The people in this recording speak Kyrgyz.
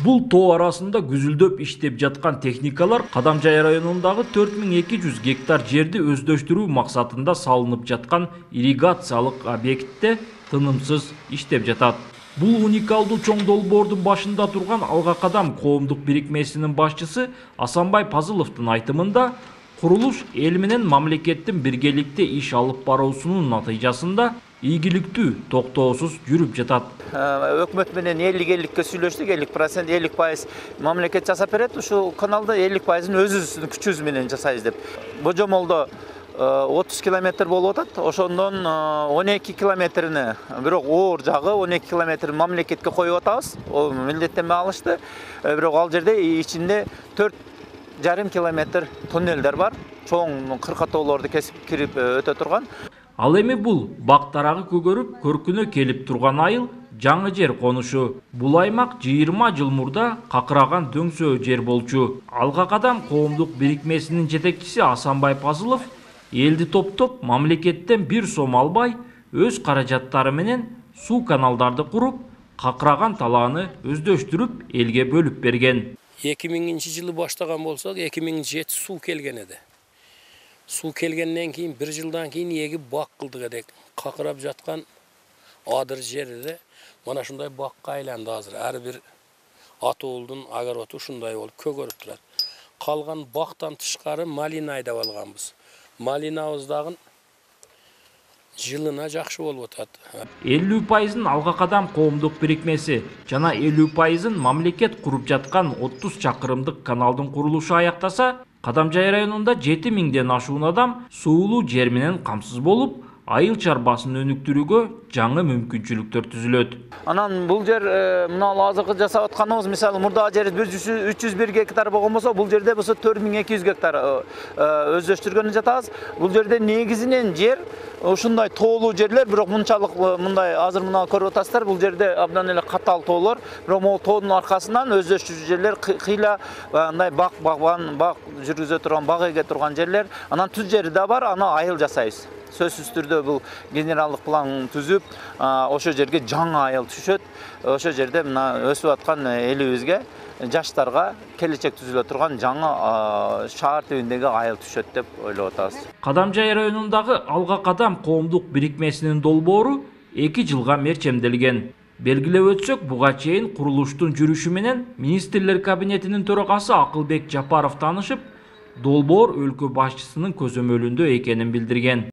Бул тоо арасында күзүлдөп иштеп жаткан техникалар Кадамжай районундагы 4200 гектар жерди өздөштүрүү максатында салынып жаткан ирригациялык объектте тынымсыз иштеп жатат. Бул уникалдуу чоң долбоордун башында турган Алга Кадам коомдук бирикмесинин башчысы Асанбай Пазыловдун айтымында, курулуш эл менен мамлекеттин биргеликте иш алып баруусунун натыйжасында ийгиликтүү токтоосуз жүрүп жатат. Өкмөт менен 50-50-ке сүйлөштүк, 50%, 50% мамлекет жасап берет. Ушул каналда 50%-ын өзүбүздүн күчүбүз менен жасайбыз деп. Божомолдо 30 километр болуп атат. Ошондон 12 километрини, бирок оор жагы 12 километр мамлекетке коюп атабыз. О милдеттенме алышты. Бирок ал жерде ичинде 4,5 километр туннелдер бар. Чоң кыркатоолорду кесип кирип өтө турган. Ал эми бул бактарагы көгөрүп, көркүнө келип турган айыл жаңы жер конушу. Бул аймак 20 жыл мурда какыраган дөңсөө жер болчу. Алга Кадам коомдук бирикмесинин жетекчиси Асанбай Пазылов элди топтоп мамлекеттен 1 сом албай, өз каражаттары менен суу каналдарды куруп, какыраган талааны өздөштүрүп, элге бөлүп берген. 2000-жылы баштаган болсок, 2007 суу келген эди. Суу келгенден кийин 1 жылдан кийин эги бак кылдык эдик. Какырап жаткан адыр жерде мана шундай бакка айланды азыр. Ар бир атоолдун огороду ушундай болуп көгөрүп турат. Калган бактан тышкары малина айдап алганбыз. Малинабыз дагы жылына жакшы болуп атат. 50%-ын Алга Кадам коомдук бирикмеси жана 50%-ын мамлекет куруп жаткан 30 чакырымдык каналдын курулушу аяктаса, Кадамжай районунда 7000ден ашуун адам суулуу жер менен камсыз болуп, айыл чарбасын өнүктүрүүгө жаңы мүмкүнчүлүктөр түзүлөт. Анан бул жер мына азыркы жасап атканыбыз, мисалы мурда жер 301 гектар болгон болсо, бул жерде болсо 4200 гектар өздөштүргөнү жатабыз. Бул жерде негизинен жер ушундай тоолуу жерлер, бирок мынчалык мындай азыр мына көрүп атасыздар, бул жерде абдан эле катал тоолор, бирок могу тоонун аркасынан өздөштүрүү жерлер кыйла мындай бак жүргүзө турган, бак эге турган жерлер. Анан түз жери да бар, аны айыл жасайбыз. Сөзсүз түрдө бул генералдык план түзүп, ошо жерге жаңы айыл түшөт. Ошо жерде мына өсүп аткан элибизге, жаштарга келечек түзүлө турган жаңы шаар тибиндеги айыл түшөт деп ойлоп атабыз. Кадамжай районундагы Алга Кадам коомдук бирикмесинин долбоору 2 жылга мерчемделген. Белгилеп өтсөк, буга чейин курулуштун жүрүшү менен министрлер кабинетинин төрагасы Акылбек Жапаров таанышып, долбоор өлкө башчысынын көзөмөлүндө экенин билдирген.